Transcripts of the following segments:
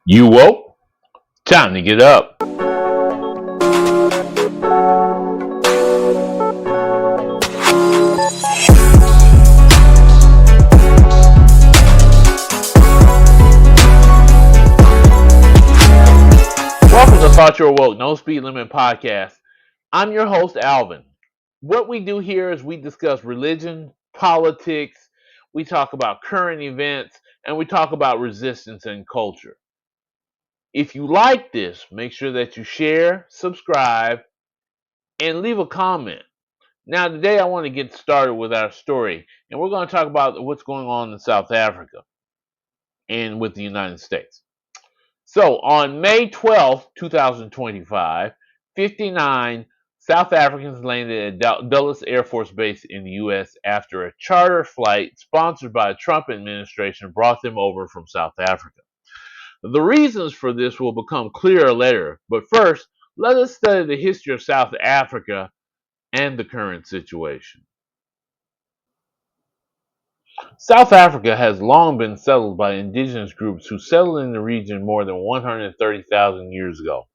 You woke? Time to get up. Welcome to Thought You Woke, No Speed Limit Podcast. I'm your host, Alvin. What we do here is we discuss religion, politics, we talk about current events, and we talk about resistance and culture. If you like this, make sure that you share, subscribe, and leave a comment. Now, today I want to get started with our story, and we're going to talk about what's going on in South Africa and with the United States. So, on May 12th, 2025, 59 South Africans landed at Dulles Air Force Base in the U.S. after a charter flight sponsored by the Trump administration brought them over from South Africa. The reasons for this will become clearer later, but first, let us study the history of South Africa and the current situation. South Africa has long been settled by indigenous groups who settled in the region more than 130,000 years ago.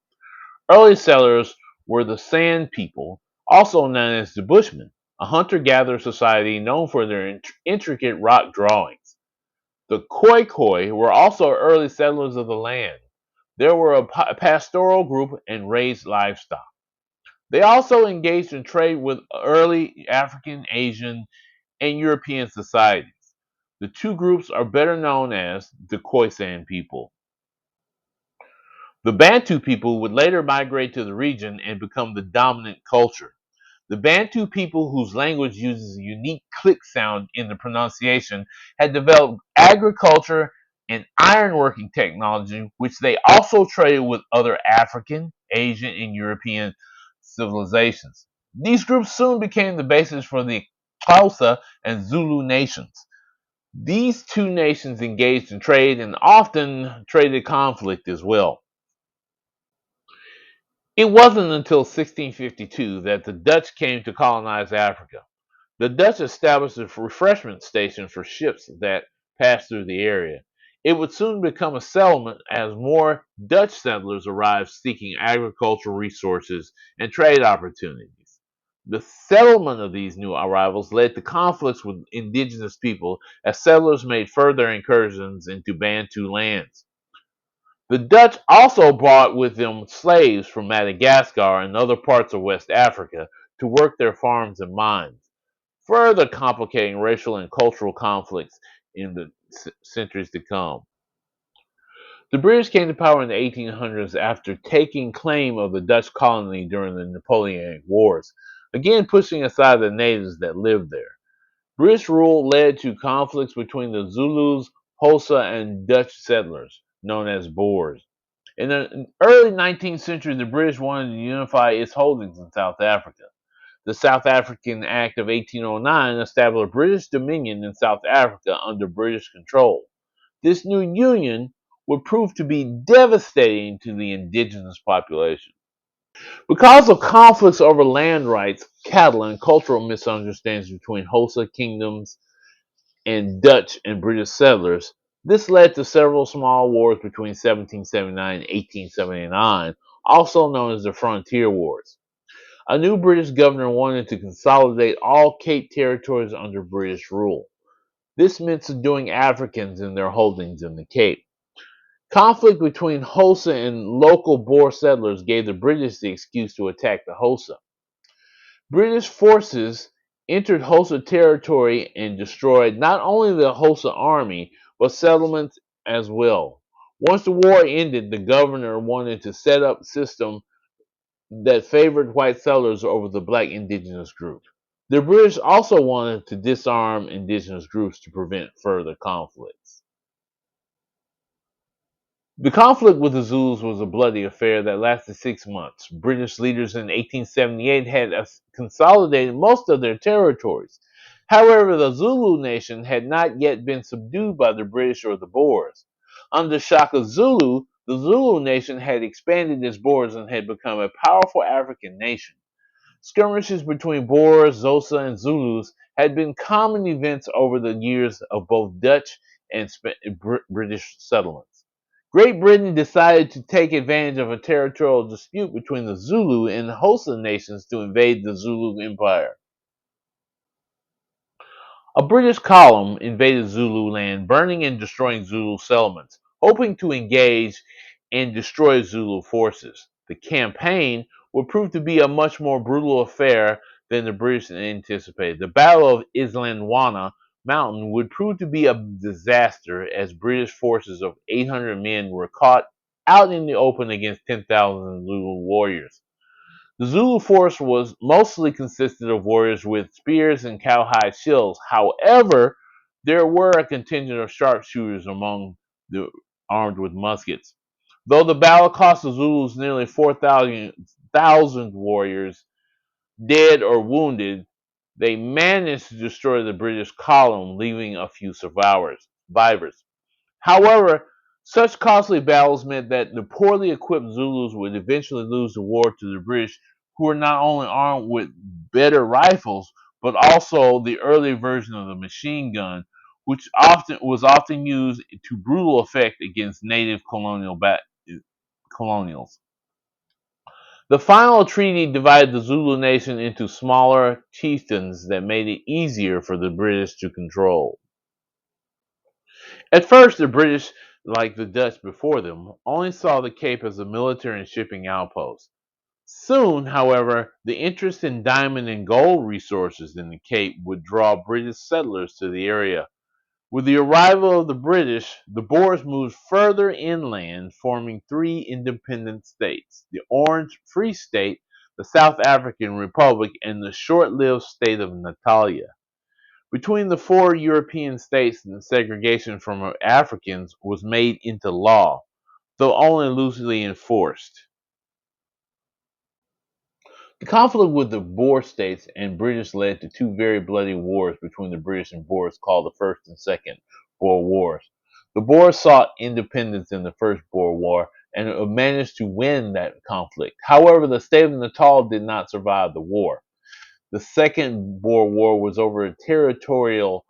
Early settlers were the Sand people, also known as the Bushmen, a hunter-gatherer society known for their intricate rock drawings. The Khoikhoi were also early settlers of the land. They were a pastoral group and raised livestock. They also engaged in trade with early African, Asian, and European societies. The two groups are better known as the Khoisan people. The Bantu people would later migrate to the region and become the dominant culture. The Bantu people, whose language uses a unique click sound in the pronunciation, had developed agriculture and ironworking technology, which they also traded with other African, Asian, and European civilizations. These groups soon became the basis for the Xhosa and Zulu nations. These two nations engaged in trade and often traded conflict as well. It wasn't until 1652 that the Dutch came to colonize Africa. The Dutch established a refreshment station for ships that passed through the area. It would soon become a settlement as more Dutch settlers arrived seeking agricultural resources and trade opportunities. The settlement of these new arrivals led to conflicts with indigenous people as settlers made further incursions into Bantu lands. The Dutch also brought with them slaves from Madagascar and other parts of West Africa to work their farms and mines, further complicating racial and cultural conflicts in the centuries to come. The British came to power in the 1800s after taking claim of the Dutch colony during the Napoleonic Wars, again pushing aside the natives that lived there. British rule led to conflicts between the Zulus, Xhosa, and Dutch settlers, known as Boers. In the early 19th century, the British wanted to unify its holdings in South Africa. The South African Act of 1809 established British dominion in South Africa under British control. This new union would prove to be devastating to the indigenous population. Because of conflicts over land rights, cattle, and cultural misunderstandings between Xhosa kingdoms and Dutch and British settlers, this led to several small wars between 1779 and 1879, also known as the Frontier Wars. A new British governor wanted to consolidate all Cape territories under British rule. This meant subduing Africans and their holdings in the Cape. Conflict between Xhosa and local Boer settlers gave the British the excuse to attack the Xhosa. British forces entered Xhosa territory and destroyed not only the Xhosa army, but settlements as well. Once the war ended, the governor wanted to set up a system that favored white settlers over the black indigenous group. The British also wanted to disarm indigenous groups to prevent further conflicts. The conflict with the Zulus was a bloody affair that lasted 6 months. British leaders in 1878 had consolidated most of their territories. However, the Zulu nation had not yet been subdued by the British or the Boers. Under Shaka Zulu, the Zulu nation had expanded its borders and had become a powerful African nation. Skirmishes between Boers, Xhosa, and Zulus had been common events over the years of both Dutch and British settlements. Great Britain decided to take advantage of a territorial dispute between the Zulu and the Xhosa nations to invade the Zulu Empire. A British column invaded Zulu land, burning and destroying Zulu settlements, hoping to engage and destroy Zulu forces. The campaign would prove to be a much more brutal affair than the British anticipated. The Battle of Islandwana Mountain would prove to be a disaster as British forces of 800 men were caught out in the open against 10,000 Zulu warriors. The Zulu force was mostly consisted of warriors with spears and cowhide shields. However, there were a contingent of sharpshooters among the armed with muskets. Though the battle cost the Zulus nearly 4,000 warriors dead or wounded, they managed to destroy the British column, leaving a few survivors. However, such costly battles meant that the poorly equipped Zulus would eventually lose the war to the British, who were not only armed with better rifles, but also the early version of the machine gun, which often used to brutal effect against native colonials. The final treaty divided the Zulu nation into smaller chieftains that made it easier for the British to control. At first, the British, like the Dutch before them, only saw the Cape as a military and shipping outpost. Soon, however, the interest in diamond and gold resources in the Cape would draw British settlers to the area. With the arrival of the British, the Boers moved further inland, forming three independent states: the Orange Free State, the South African Republic, and the short-lived state of Natalia. Between the four European states, the segregation from Africans was made into law, though only loosely enforced. The conflict with the Boer states and British led to two very bloody wars between the British and Boers called the First and Second Boer Wars. The Boers sought independence in the First Boer War and managed to win that conflict. However, the state of Natal did not survive the war. The Second Boer War was over territorial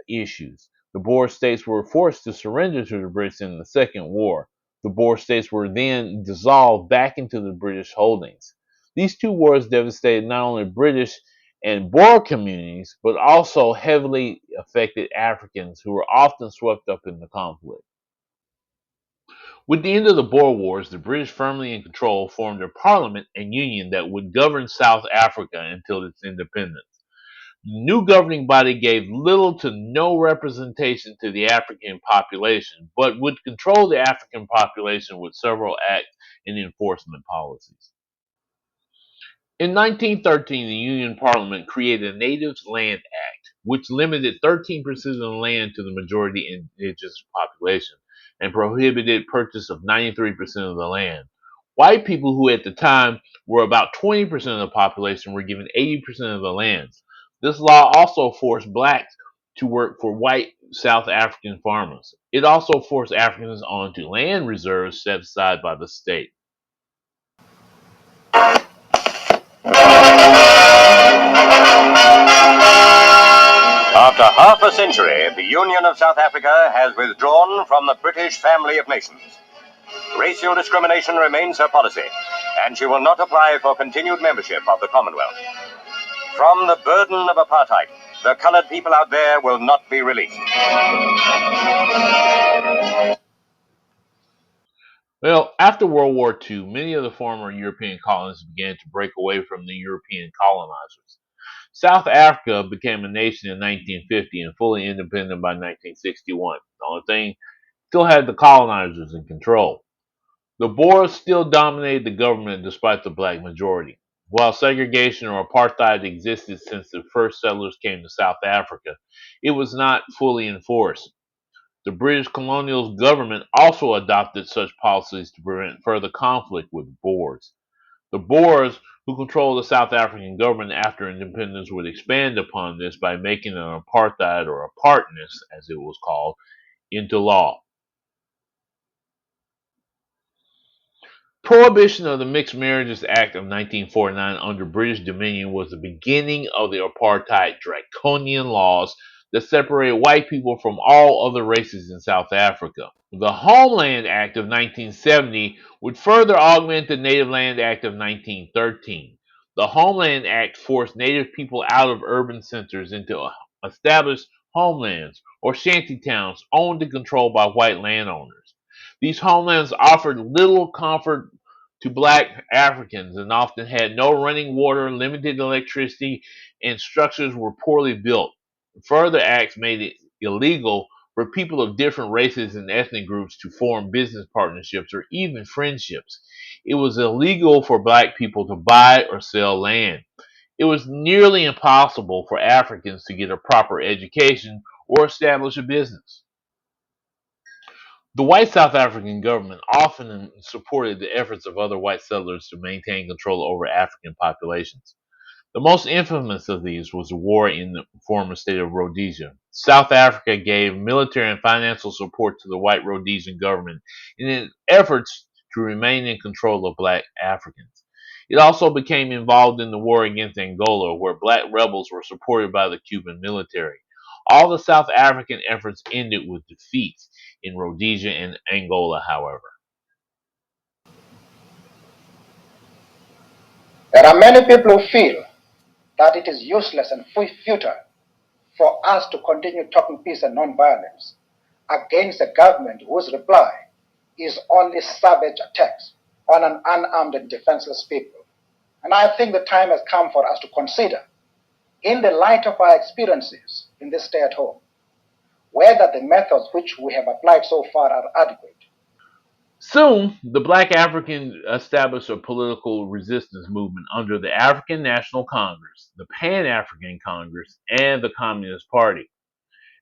issues. The Boer states were forced to surrender to the British in the Second War. The Boer states were then dissolved back into the British holdings. These two wars devastated not only British and Boer communities, but also heavily affected Africans who were often swept up in the conflict. With the end of the Boer Wars, the British, firmly in control, formed a parliament and union that would govern South Africa until its independence. The new governing body gave little to no representation to the African population, but would control the African population with several acts and enforcement policies. In 1913, the Union Parliament created a Natives Land Act, which limited 13% of the land to the majority indigenous population and prohibited purchase of 93% of the land. White people, who at the time were about 20% of the population, were given 80% of the land. This law also forced blacks to work for white South African farmers. It also forced Africans onto land reserves set aside by the state. After half a century, the Union of South Africa has withdrawn from the British family of nations. Racial discrimination remains her policy, and she will not apply for continued membership of the Commonwealth. From the burden of apartheid, the colored people out there will not be released. Well, after World War II, many of the former European colonies began to break away from the European colonizers. South Africa became a nation in 1950 and fully independent by 1961. The only thing, still had the colonizers in control. The Boers still dominated the government despite the black majority. While segregation or apartheid existed since the first settlers came to South Africa, it was not fully enforced. The British colonial government also adopted such policies to prevent further conflict with the Boers. The Boers, who controlled the South African government after independence, would expand upon this by making an apartheid, or apartness as it was called, into law. Prohibition of the Mixed Marriages Act of 1949 under British dominion was the beginning of the apartheid draconian laws that separated white people from all other races in South Africa. The Homeland Act of 1970 would further augment the Native Land Act of 1913. The Homeland Act forced Native people out of urban centers into established homelands or shanty towns owned and controlled by white landowners. These homelands offered little comfort to black Africans and often had no running water, limited electricity, and structures were poorly built. Further acts made it illegal for people of different races and ethnic groups to form business partnerships or even friendships. It was illegal for black people to buy or sell land. It was nearly impossible for Africans to get a proper education or establish a business. The white South African government often supported the efforts of other white settlers to maintain control over African populations. The most infamous of these was the war in the former state of Rhodesia. South Africa gave military and financial support to the white Rhodesian government in its efforts to remain in control of black Africans. It also became involved in the war against Angola, where black rebels were supported by the Cuban military. All the South African efforts ended with defeats in Rhodesia and Angola, however. There are many people who feel that it is useless and futile for us to continue talking peace and non-violence against a government whose reply is only savage attacks on an unarmed and defenseless people. And I think the time has come for us to consider, in the light of our experiences in this stay at home, whether the methods which we have applied so far are adequate. Soon, the black Africans established a political resistance movement under the African National Congress, the Pan African Congress, and the Communist Party.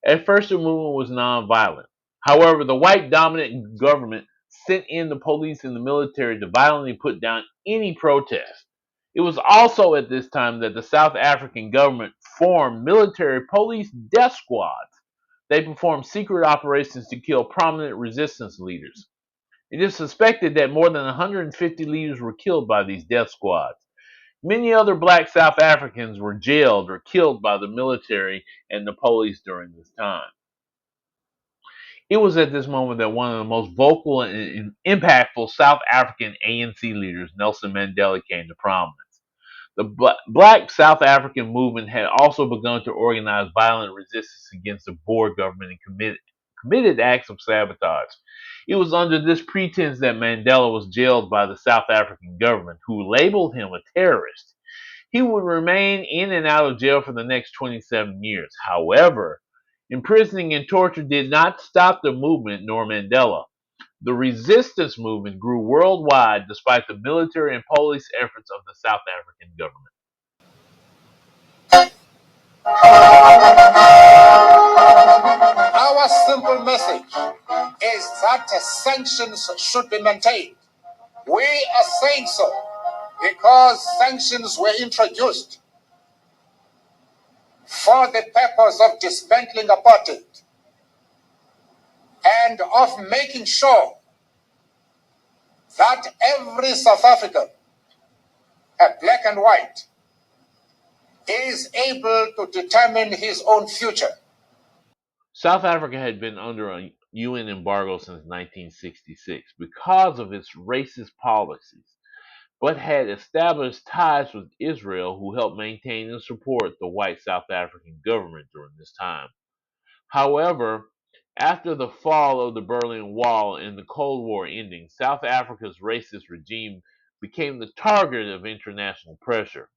At first, the movement was nonviolent. However, the white dominant government sent in the police and the military to violently put down any protest. It was also at this time that the South African government formed military police death squads. They performed secret operations to kill prominent resistance leaders. It is suspected that more than 150 leaders were killed by these death squads. Many other black South Africans were jailed or killed by the military and the police during this time. It was at this moment that one of the most vocal and impactful South African ANC leaders, Nelson Mandela, came to prominence. The black South African movement had also begun to organize violent resistance against the Boer government and committed acts of sabotage. It was under this pretense that Mandela was jailed by the South African government, who labeled him a terrorist. He would remain in and out of jail for the next 27 years. However, imprisoning and torture did not stop the movement nor Mandela. The resistance movement grew worldwide despite the military and police efforts of the South African government. Our simple message is that sanctions should be maintained. We are saying so because sanctions were introduced for the purpose of dismantling apartheid and of making sure that every South African, black and white, is able to determine his own future. South Africa had been under a UN embargo since 1966 because of its racist policies, but had established ties with Israel, who helped maintain and support the white South African government during this time. However, after the fall of the Berlin Wall and the Cold War ending, South Africa's racist regime became the target of international pressure.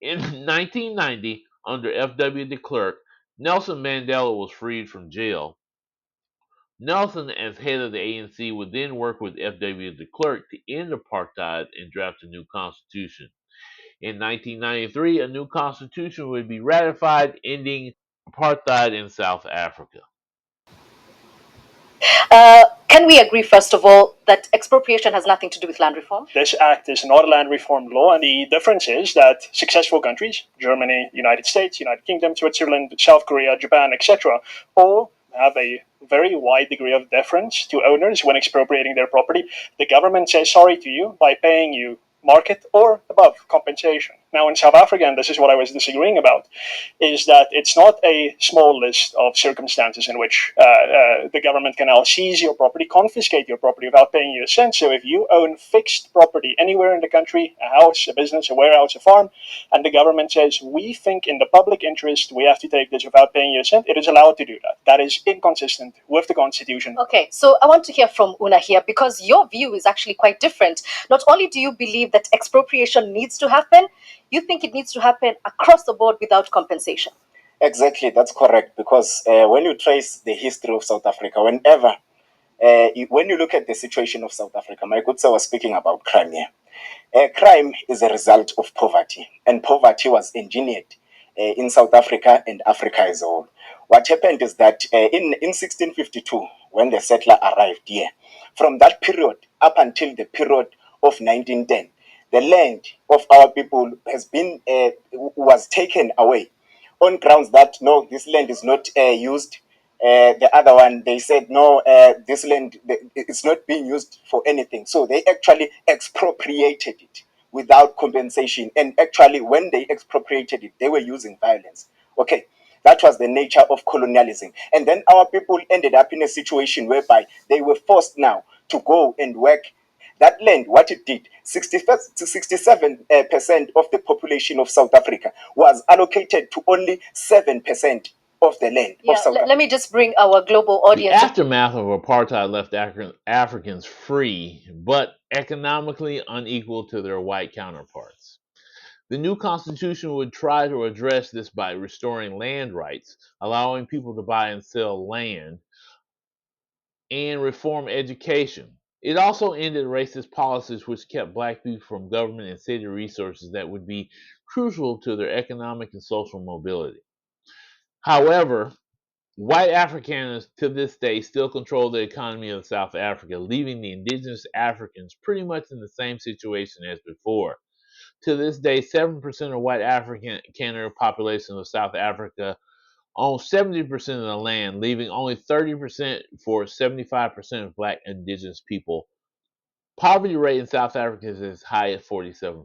In 1990, under F.W. de Klerk, Nelson Mandela was freed from jail. Nelson, as head of the ANC, would then work with F.W. de Klerk to end apartheid and draft a new constitution. In 1993, a new constitution would be ratified, ending apartheid in South Africa. Can we agree, first of all, that expropriation has nothing to do with land reform? This act is not a land reform law, and the difference is that successful countries, Germany, United States, United Kingdom, Switzerland, South Korea, Japan, etc., all have a very wide degree of deference to owners when expropriating their property. The government says sorry to you by paying you market or above compensation. Now, in South Africa, and this is what I was disagreeing about, is that it's not a small list of circumstances in which the government can now seize your property, confiscate your property without paying you a cent. So if you own fixed property anywhere in the country, a house, a business, a warehouse, a farm, and the government says, we think in the public interest we have to take this without paying you a cent, it is allowed to do that. That is inconsistent with the Constitution. Okay, so I want to hear from Una here because your view is actually quite different. Not only do you believe that expropriation needs to happen, you think it needs to happen across the board without compensation. Exactly, that's correct. Because when you trace the history of South Africa, when you look at the situation of South Africa, my good sir was speaking about crime here. Crime is a result of poverty, and poverty was engineered in South Africa and Africa as a whole. What happened is that in 1652, when the settler arrived here, from that period up until the period of 1910, the land of our people was taken away on grounds that no, this land is not used. The other one, they said no, this land it's not being used for anything. So they actually expropriated it without compensation. And actually, when they expropriated it, they were using violence. Okay, that was the nature of colonialism. And then our people ended up in a situation whereby they were forced now to go and work that land. What it did, 65 to 67% of the population of South Africa was allocated to only 7% of the land of South Africa. Let me just bring our global The audience. aftermath of apartheid left Africans free, but economically unequal to their white counterparts. The new constitution would try to address this by restoring land rights, allowing people to buy and sell land, and reform education. It also ended racist policies which kept black people from government and city resources that would be crucial to their economic and social mobility. However, white Afrikaners to this day still control the economy of South Africa, leaving the indigenous Africans pretty much in the same situation as before. To this day, 7% of white Afrikaner population of South Africa own 70% of the land, leaving only 30% for 75% of black indigenous people. Poverty rate in South Africa is as high as 47%.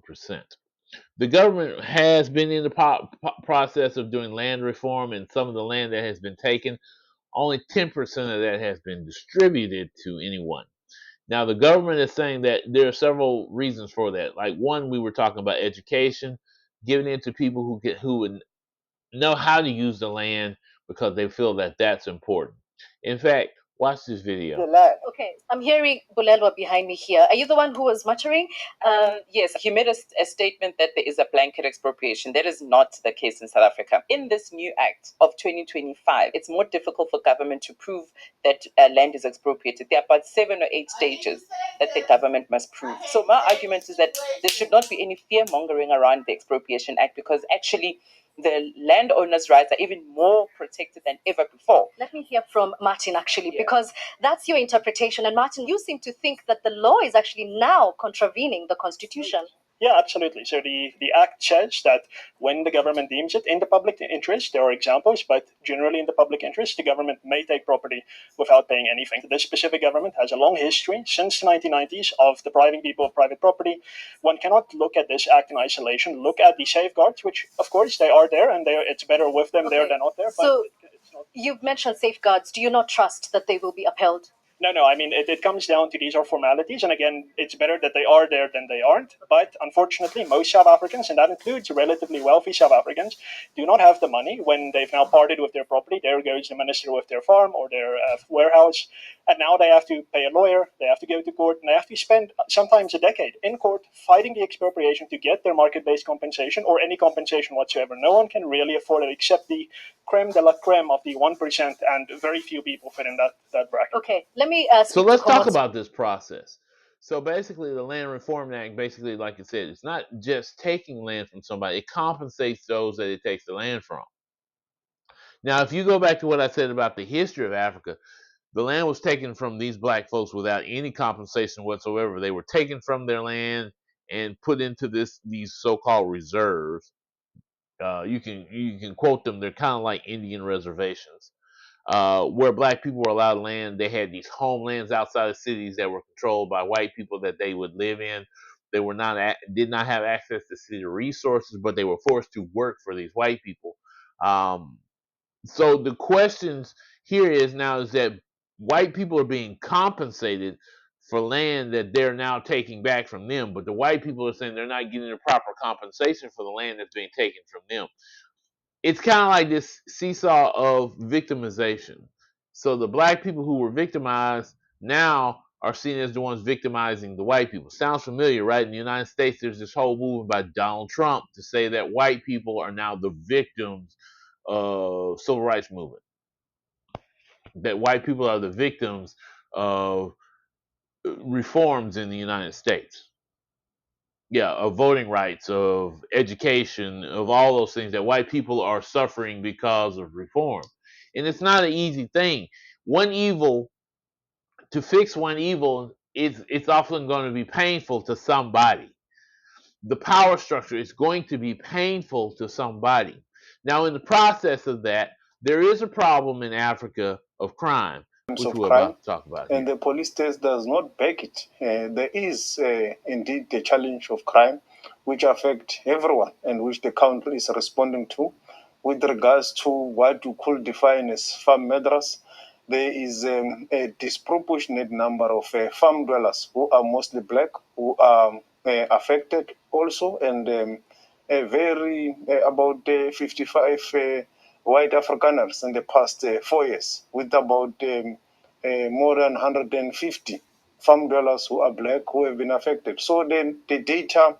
The government has been in the process of doing land reform, and some of the land that has been taken, only 10% of that has been distributed to anyone. Now, the government is saying that there are several reasons for that. Like one, we were talking about education, giving it to people who would know how to use the land because they feel that that's important. In fact, watch this video. Okay, I'm hearing Bulelwa behind me here. Are you the one who was muttering? Yes, he made a statement that there is a blanket expropriation. That is not the case in South Africa. In this new act of 2025, it's more difficult for government to prove that land is expropriated. There are about 7 or 8 stages that the government must prove. So my argument is that there should not be any fear mongering around the Expropriation Act because actually the landowners' rights are even more protected than ever before. Let me hear from Martin actually, because that's your interpretation. And Martin, you seem to think that the law is actually now contravening the constitution. Yeah, absolutely. So the act says that when the government deems it in the public interest, there are examples, but generally in the public interest, the government may take property without paying anything. This specific government has a long history since the 1990s of depriving people of private property. One cannot look at this act in isolation. Look at the safeguards, which of course they are there, and it's better with them there than not there. So but it's not. you've mentioned safeguards. Do you not trust that they will be upheld? No. I mean, it comes down to these are formalities, and again, it's better that they are there than they aren't. But unfortunately, most South Africans, and that includes relatively wealthy South Africans, do not have the money when they've now parted with their property. There goes the minister with their farm or their warehouse, and now they have to pay a lawyer, they have to go to court, and they have to spend sometimes a decade in court fighting the expropriation to get their market-based compensation or any compensation whatsoever. No one can really afford it except the creme de la creme of the 1%, and very few people fit in that bracket. Okay, let me So let's talk about this process. So basically, the Land Reform Act, basically, like I said, it's not just taking land from somebody; it compensates those that it takes the land from. Now, if you go back to what I said about the history of Africa, the land was taken from these black folks without any compensation whatsoever. They were taken from their land and put into these so-called reserves. You can quote them. They're kind of like Indian reservations, where black people were allowed land. They had these homelands outside of cities that were controlled by white people that they would live in. They were did not have access to city resources, but they were forced to work for these white people. Um, so the questions here is that white people are being compensated for land that they're now taking back from them, but the white people are saying they're not getting the proper compensation for the land that's being taken from them. It's kind of like this seesaw of victimization. So the black people who were victimized now are seen as the ones victimizing the white people. Sounds familiar, right? In the United States, there's this whole movement by Donald Trump to say that white people are now the victims of civil rights movement. That white people are the victims of reforms in the United States. Yeah, of voting rights, of education, of all those things that white people are suffering because of reform. And it's not an easy thing. One evil, to fix one evil, it's often going to be painful to somebody. The power structure is going to be painful to somebody. Now, in the process of that, there is a problem in Africa of crime, which Of we're crime, about to talk about and here. the police test does not back it. There is indeed the challenge of crime, which affect everyone and which the country is responding to. With regards to what you could define as farm murderers, there is a disproportionate number of farm dwellers who are mostly black, who are affected also, and about 55 white Afrikaners in the past 4 years, with about more than 150 farm dwellers who are black who have been affected. So then the data,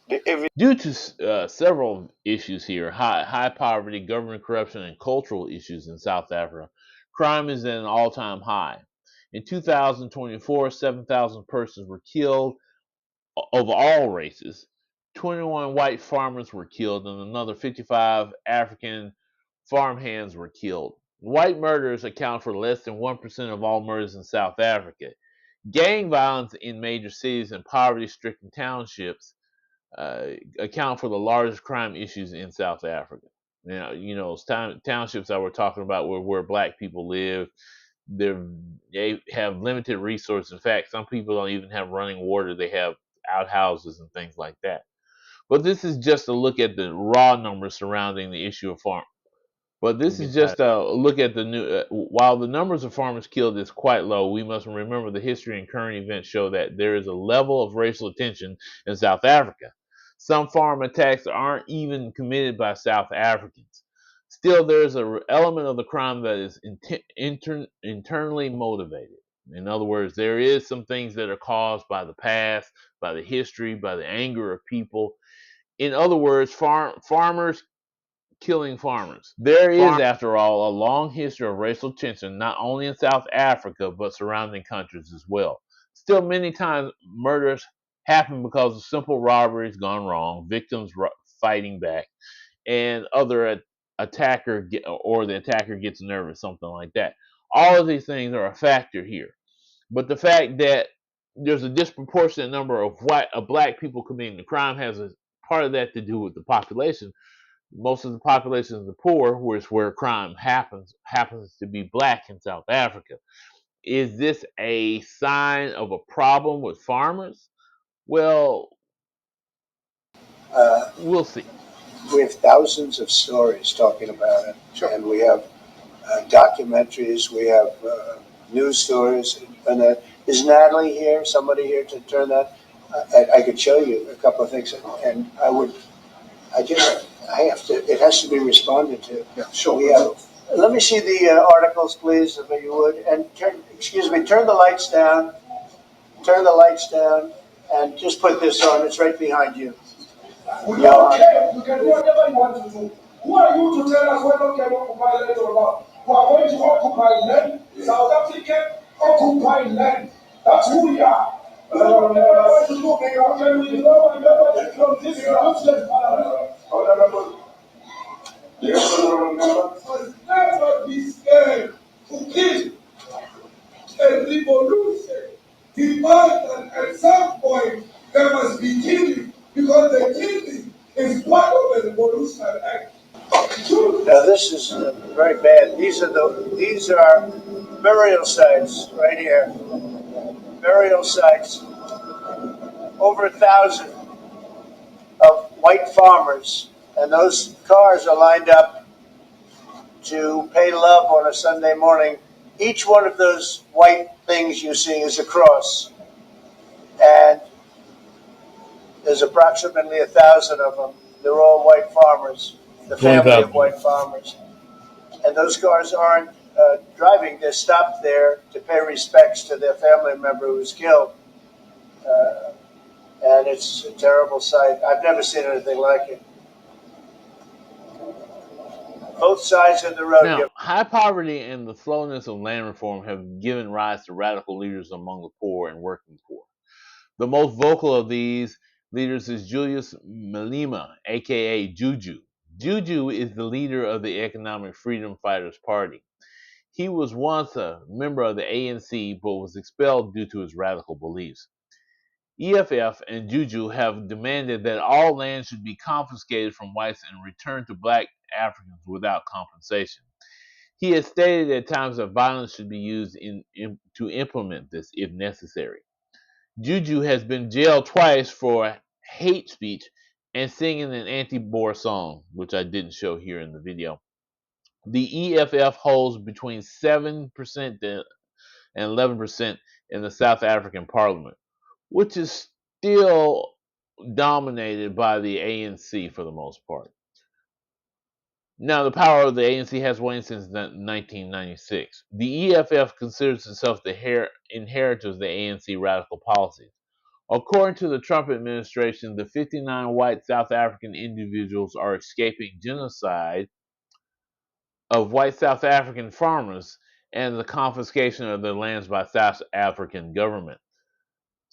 the evidence. Due to several issues here, high poverty, government corruption, and cultural issues in South Africa, crime is at an all-time high. In 2024, 7,000 persons were killed of all races. 21 white farmers were killed, and another 55 African farmhands were killed. White murders account for less than 1% of all murders in South Africa. Gang violence in major cities and poverty-stricken townships account for the largest crime issues in South Africa. Townships that we're talking about where black people live, they have limited resources. In fact, some people don't even have running water. They have outhouses and things like that. But this is just a look at the raw numbers surrounding the issue of farm. But this is just a look at the new. While the numbers of farmers killed is quite low, we must remember the history and current events show that there is a level of racial tension in South Africa. Some farm attacks aren't even committed by South Africans. Still, there is an element of the crime that is internally motivated. In other words, there is some things that are caused by the past, by the history, by the anger of people. In other words, farmers killing farmers. There is, after all, a long history of racial tension, not only in South Africa, but surrounding countries as well. Still, many times murders happen because of simple robberies gone wrong, victims fighting back, and or the attacker gets nervous, something like that. All of these things are a factor here. But the fact that there's a disproportionate number of black people committing the crime has a part of that to do with the population. Most of the population is the poor, which is where crime happens to be black in South Africa. Is this a sign of a problem with farmers? Well, we'll see. We have thousands of stories talking about it, and we have documentaries, we have news stories. And is Natalie here? Somebody here to turn that? I could show you a couple of things, and I have to. It has to be responded to. Yeah, sure. Let me see the articles, please, if you would. And turn the lights down. Turn the lights down, and just put this on. It's right behind you. We don't care. You can do whatever you want to do. Who are you to tell us whether we can occupy land or not? We are going to occupy land. South African occupy land. That's who we are. Never be scared to kill a revolution. Demand that at some point there must be killing because the killing is part of the revolutionary act. Now this is very bad. These are burial sites right here. Burial sites over 1,000 of white farmers, and those cars are lined up to pay love on a Sunday morning. Each one of those white things you see is a cross, and there's approximately 1,000 of them. They're all white farmers, the family of white farmers. And those cars aren't driving, they're stopped there to pay respects to their family member who was killed. And it's a terrible sight. I've never seen anything like it. Both sides of the road Now, give. high poverty and the slowness of land reform have given rise to radical leaders among the poor and working poor. The most vocal of these leaders is Julius Malema, aka Juju. Juju is the leader of the Economic Freedom Fighters Party. He was once a member of the ANC but was expelled due to his radical beliefs. EFF and Juju have demanded that all land should be confiscated from whites and returned to black Africans without compensation. He has stated at times that violence should be used to implement this if necessary. Juju has been jailed twice for hate speech and singing an anti-Boer song, which I didn't show here in the video. The EFF holds between 7% and 11% in the South African parliament, which is still dominated by the ANC for the most part. Now, the power of the ANC has waned since 1996. The EFF considers itself the inheritor of the ANC radical policies. According to the Trump administration, the 59 white South African individuals are escaping genocide of white South African farmers and the confiscation of their lands by South African government.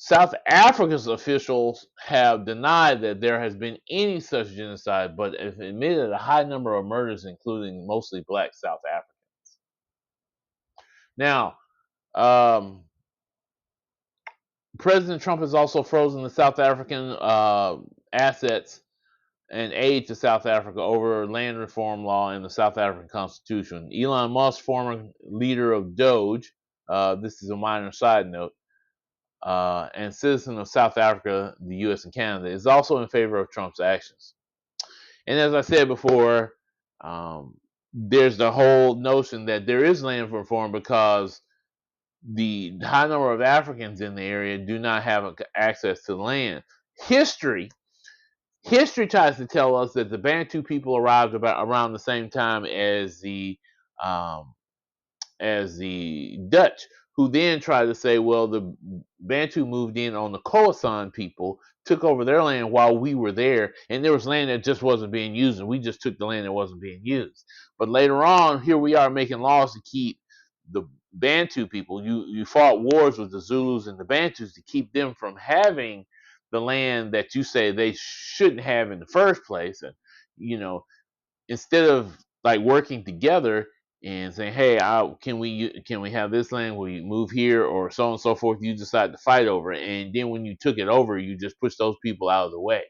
South Africa's officials have denied that there has been any such genocide, but have admitted a high number of murders, including mostly black South Africans. Now, President Trump has also frozen the South African assets and aid to South Africa over land reform law in the South African Constitution. Elon Musk, former leader of Doge, this is a minor side note, and citizen of South Africa, the U.S. and Canada, is also in favor of Trump's actions. And as I said before, there's the whole notion that there is land reform because the high number of Africans in the area do not have access to land. History tries to tell us that the Bantu people arrived about around the same time um, as the Dutch, who then tried to say, well, the Bantu moved in on the Khoisan people, took over their land while we were there, and there was land that just wasn't being used, and we just took the land that wasn't being used. But later on, here we are making laws to keep the Bantu people. You fought wars with the Zulus and the Bantus to keep them from having the land that you say they shouldn't have in the first place. And instead of like working together and saying, "Hey, can we have this land? Will you move here?" or so on and so forth, you decide to fight over it, and then when you took it over, you just push those people out of the way.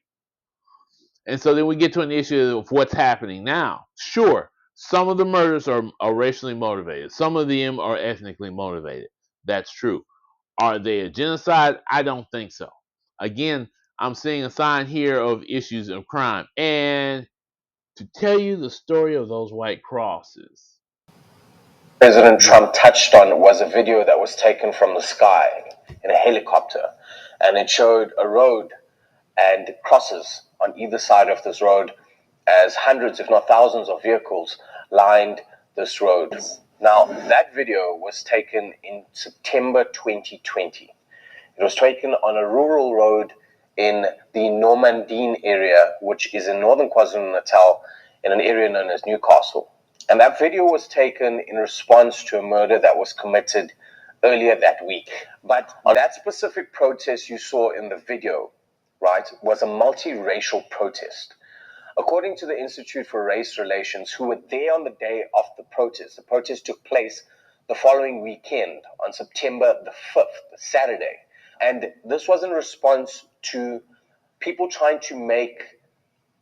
And so then we get to an issue of what's happening now. Sure, some of the murders are racially motivated. Some of them are ethnically motivated. That's true. Are they a genocide? I don't think so. Again, I'm seeing a sign here of issues of crime. And to tell you the story of those white crosses, President Trump touched on was a video that was taken from the sky in a helicopter, and it showed a road and crosses on either side of this road as hundreds, if not thousands, of vehicles lined this road. Now, that video was taken in September 2020. It was taken on a rural road in the Normandine area, which is in northern KwaZulu-Natal, in an area known as Newcastle. And that video was taken in response to a murder that was committed earlier that week. But on that specific protest you saw in the video, right, was a multiracial protest. According to the Institute for Race Relations, who were there on the day of the protest took place the following weekend on September the 5th, the Saturday. And this was in response to people trying to make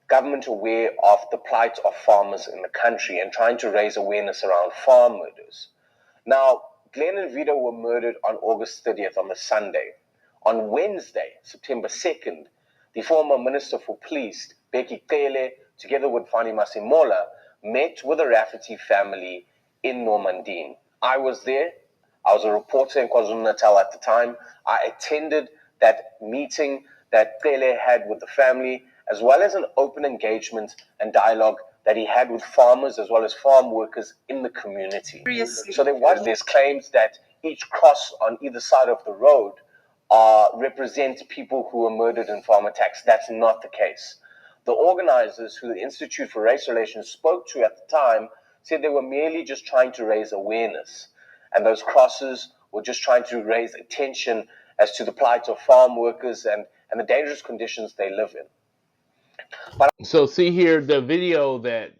government aware of the plight of farmers in the country and trying to raise awareness around farm murders. Now, Glenn and Vito were murdered on August 30th, on the Sunday. On Wednesday, September 2nd, the former Minister for Police, Bheki Cele, together with Fani Masimola, met with the Rafferty family in Normandy. I was there. I was a reporter in KwaZulu-Natal at the time. I attended that meeting that Cele had with the family, as well as an open engagement and dialogue that he had with farmers as well as farm workers in the community. Seriously? So there's claims that each cross on either side of the road represent people who were murdered in farm attacks. That's not the case. The organizers who the Institute for Race Relations spoke to at the time said they were merely just trying to raise awareness. And those crosses were just trying to raise attention as to the plight of farm workers and the dangerous conditions they live in. So see here, the video that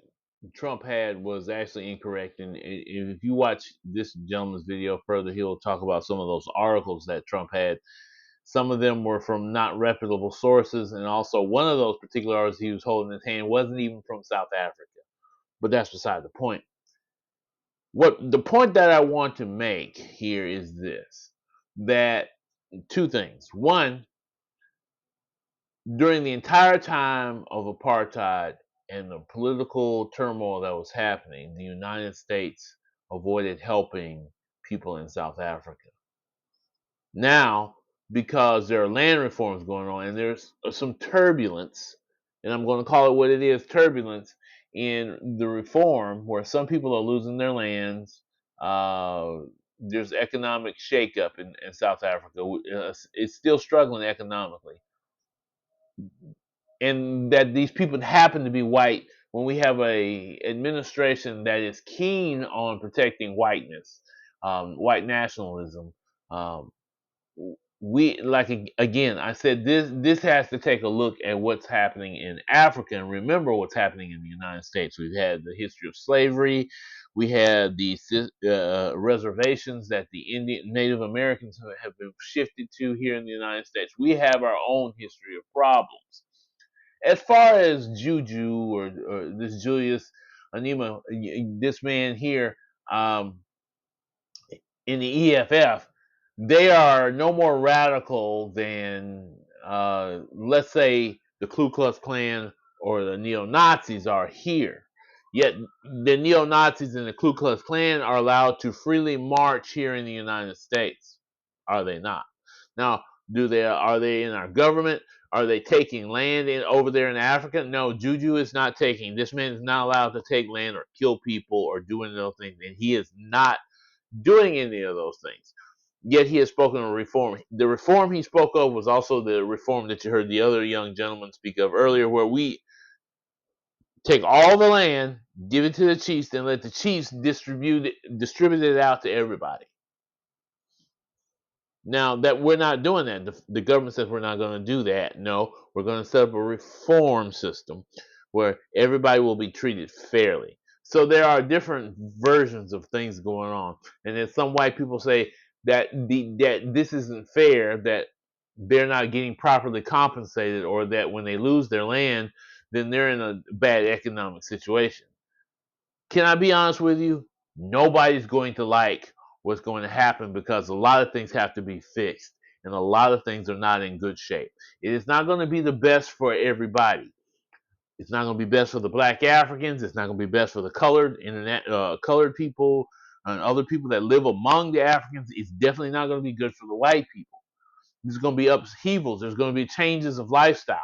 Trump had was actually incorrect. And if you watch this gentleman's video further, he'll talk about some of those articles that Trump had. Some of them were from not reputable sources, and also one of those particular articles he was holding in his hand wasn't even from South Africa. But that's beside the point. What the point that I want to make here is this: that two things. One, during the entire time of apartheid and the political turmoil that was happening, the United States avoided helping people in South Africa. Now, because there are land reforms going on and there's some turbulence, and I'm going to call it what it is, turbulence in the reform where some people are losing their lands. There's economic shakeup in South Africa. It's still struggling economically. And that these people happen to be white when we have a administration that is keen on protecting whiteness, white nationalism. Um, we like again, I said this has to take a look at what's happening in Africa and remember what's happening in the United States. We've had the history of slavery. We had the reservations that the Native Americans have been shifted to here in the United States. We have our own history of problems. As far as Juju or this Julius Anima, this man here in the EFF, they are no more radical than, let's say, the Ku Klux Klan or the neo-Nazis are here. Yet the neo-Nazis and the Ku Klux Klan are allowed to freely march here in the United States. Are they not? Now, are they in our government? Are they taking land over there in Africa? No, Juju is not taking. This man is not allowed to take land or kill people or do any of those things, and he is not doing any of those things. Yet he has spoken of reform. The reform he spoke of was also the reform that you heard the other young gentleman speak of earlier, where we take all the land, give it to the chiefs, and let the chiefs distribute it out to everybody. Now that we're not doing that, the government says we're not going to do that. No, we're going to set up a reform system where everybody will be treated fairly. So there are different versions of things going on, and then some white people say that that this isn't fair, that they're not getting properly compensated, or that when they lose their land, then they're in a bad economic situation. Can I be honest with you? Nobody's going to like what's going to happen because a lot of things have to be fixed and a lot of things are not in good shape. It is not going to be the best for everybody. It's not going to be best for the black Africans. It's not going to be best for the colored people and other people that live among the Africans. It's definitely not going to be good for the white people. There's going to be upheavals. There's going to be changes of lifestyle.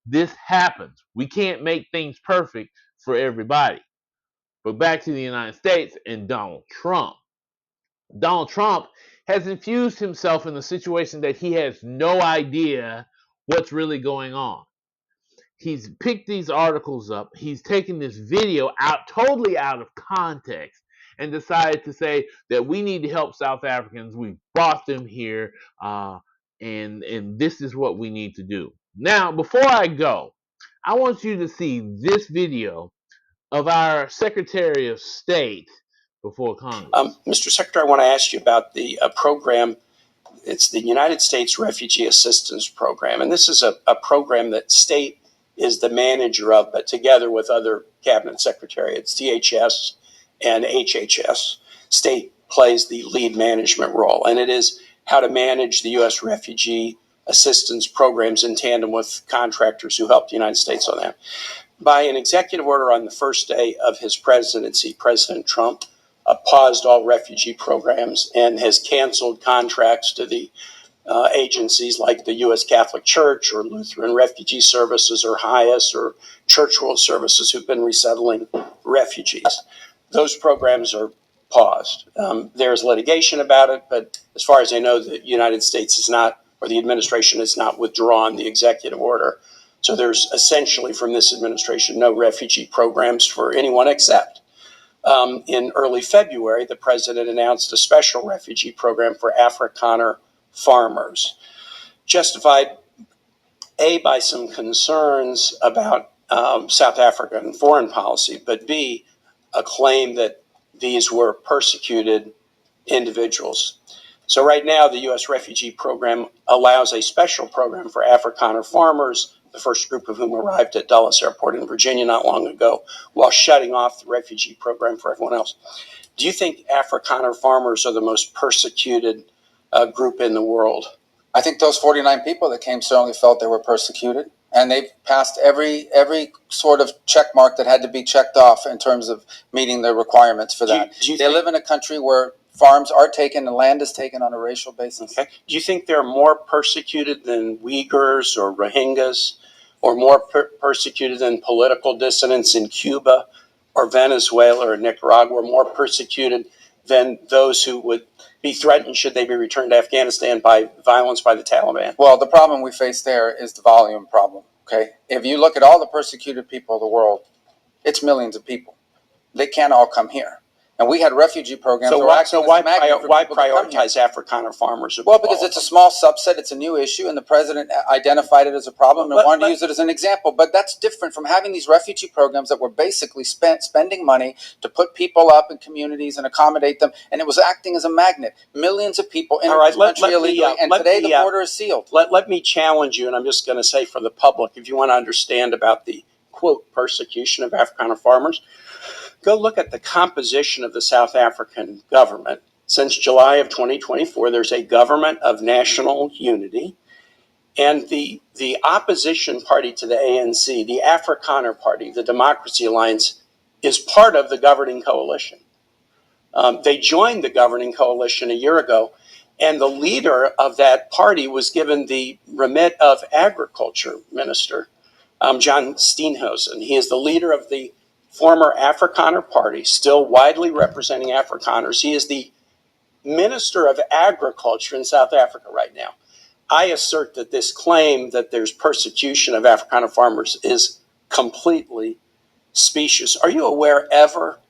This happens. We can't make things perfect for everybody. But back to the United States and Donald Trump. Donald Trump has infused himself in a situation that he has no idea what's really going on. He's picked these articles up. He's taken this video totally out of context and decided to say that we need to help South Africans. We brought them here, and this is what we need to do. Now, before I go, I want you to see this video of our Secretary of State before Congress. Mr. Secretary, I want to ask you about the program. It's the United States Refugee Assistance Program, and this is a program that state is the manager of, but together with other cabinet secretariats, DHS and HHS, state plays the lead management role, and it is how to manage the U.S. refugee assistance programs in tandem with contractors who helped the United States on that. By an executive order on the first day of his presidency, President Trump paused all refugee programs and has canceled contracts to the agencies like the U.S. Catholic Church or Lutheran Refugee Services or HIAS or Church World Services who've been resettling refugees. Those programs are paused. There's litigation about it, but as far as I know, the United States is not, or the administration has not withdrawn the executive order. So there's essentially from this administration no refugee programs for anyone except. In early February, the president announced a special refugee program for Afrikaner farmers, justified A, by some concerns about South African foreign policy, but B, a claim that these were persecuted individuals. So right now, the U.S. refugee program allows a special program for Afrikaner farmers, the first group of whom arrived at Dulles Airport in Virginia not long ago, while shutting off the refugee program for everyone else. Do you think Afrikaner farmers are the most persecuted group in the world? I think those 49 people that came certainly felt they were persecuted, and they've passed every sort of check mark that had to be checked off in terms of meeting the requirements for that. They live in a country where farms are taken and land is taken on a racial basis. Okay. Do you think they're more persecuted than Uyghurs or Rohingyas, or more persecuted than political dissidents in Cuba or Venezuela or Nicaragua, or more persecuted than those who would be threatened should they be returned to Afghanistan by violence by the Taliban? Well, the problem we face there is the volume problem. Okay, if you look at all the persecuted people of the world, it's millions of people. They can't all come here. And we had refugee programs. So why prioritize Afrikaner farmers? Well, because it's a small subset. It's a new issue, and the president identified it as a problem and wanted to use it as an example. But that's different from having these refugee programs that were basically spending money to put people up in communities and accommodate them, and it was acting as a magnet. Millions of people in the country illegally, and today the border is sealed. Let me challenge you, and I'm just going to say for the public, if you want to understand about the, quote, persecution of Afrikaner farmers, go look at the composition of the South African government. Since July of 2024, there's a government of national unity, and the opposition party to the ANC, the Afrikaner Party, the Democracy Alliance, is part of the governing coalition. They joined the governing coalition a year ago, and the leader of that party was given the remit of Agriculture Minister, John Steenhuisen. He is the leader of the former Afrikaner Party, still widely representing Afrikaners. He is the Minister of Agriculture in South Africa right now. I assert that this claim that there's persecution of Afrikaner farmers is completely specious. Are you aware ever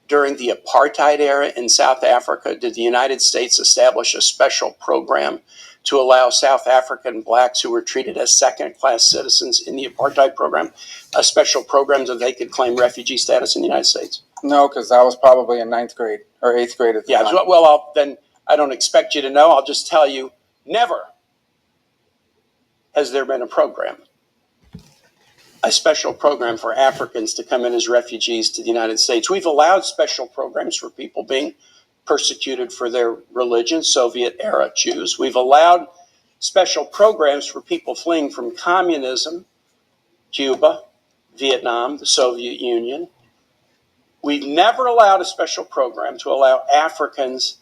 during the apartheid era in South Africa did the United States establish a special program to allow South African blacks who were treated as second-class citizens in the apartheid program, a special program so they could claim refugee status in the United States? No, because I was probably in 9th grade or 8th grade at the time. Well, then I don't expect you to know. I'll just tell you, never has there been a special program for Africans to come in as refugees to the United States. We've allowed special programs for people being persecuted for their religion, Soviet-era Jews. We've allowed special programs for people fleeing from communism, Cuba, Vietnam, the Soviet Union. We've never allowed a special program to allow Africans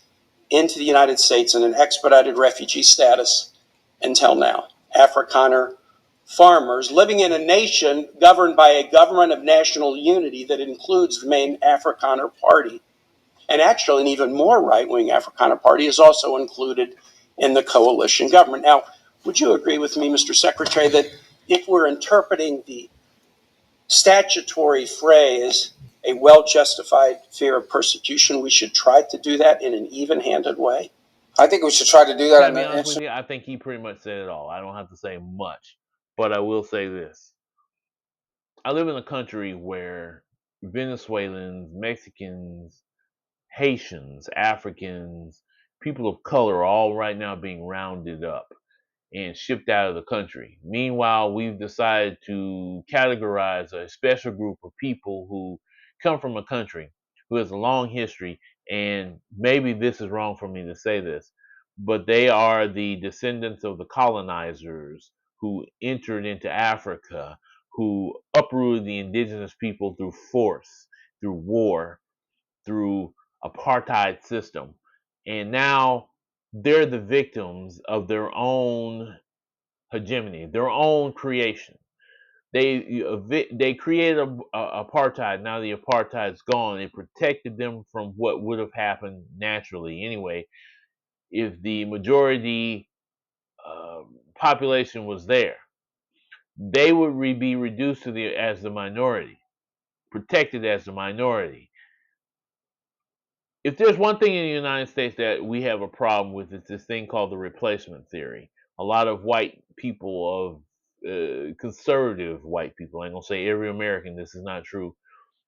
into the United States in an expedited refugee status until now. Afrikaner farmers living in a nation governed by a government of national unity that includes the main Afrikaner Party. And actually, an even more right-wing Afrikaner Party is also included in the coalition government. Now, would you agree with me, Mr. Secretary, that if we're interpreting the statutory phrase, a well-justified fear of persecution, we should try to do that in an even-handed way? I think we should try to do that. To be honest with you, I think he pretty much said it all. I don't have to say much, but I will say this. I live in a country where Venezuelans, Mexicans, Haitians, Africans, people of color are all right now being rounded up and shipped out of the country. Meanwhile, we've decided to categorize a special group of people who come from a country who has a long history, and maybe this is wrong for me to say this, but they are the descendants of the colonizers who entered into Africa, who uprooted the indigenous people through force, through war, through apartheid system. And now they're the victims of their own hegemony, their own creation. They created apartheid. Now the apartheid's gone. It protected them from what would have happened naturally anyway if the majority population was there. They would be reduced to as the minority, protected as the minority. If there's one thing in the United States that we have a problem with, it's this thing called the replacement theory. A lot of white people, of conservative white people, I'm gonna say every American, this is not true.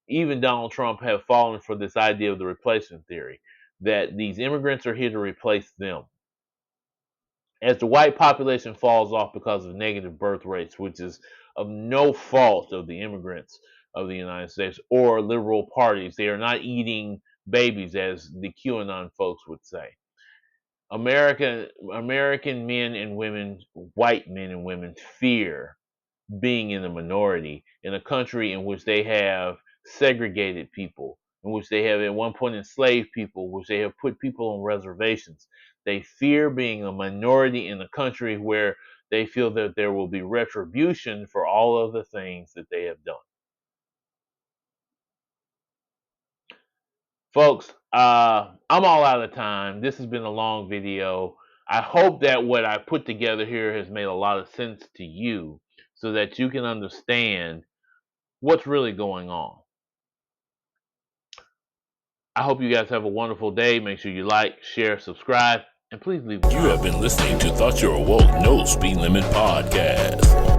Even Donald Trump have fallen for this idea of the replacement theory, that these immigrants are here to replace them. As the white population falls off because of negative birth rates, which is of no fault of the immigrants of the United States or liberal parties, they are not eating babies, as the QAnon folks would say. American men and women, white men and women, fear being in the minority in a country in which they have segregated people, in which they have at one point enslaved people, which they have put people on reservations. They fear being a minority in a country where they feel that there will be retribution for all of the things that they have done. Folks, I'm all out of time. This has been a long video. I hope that what I put together here has made a lot of sense to you so that you can understand what's really going on. I hope you guys have a wonderful day. Make sure you like, share, subscribe, and please leave. You have been listening to Thought You're Woke, No Speed Limit Podcast.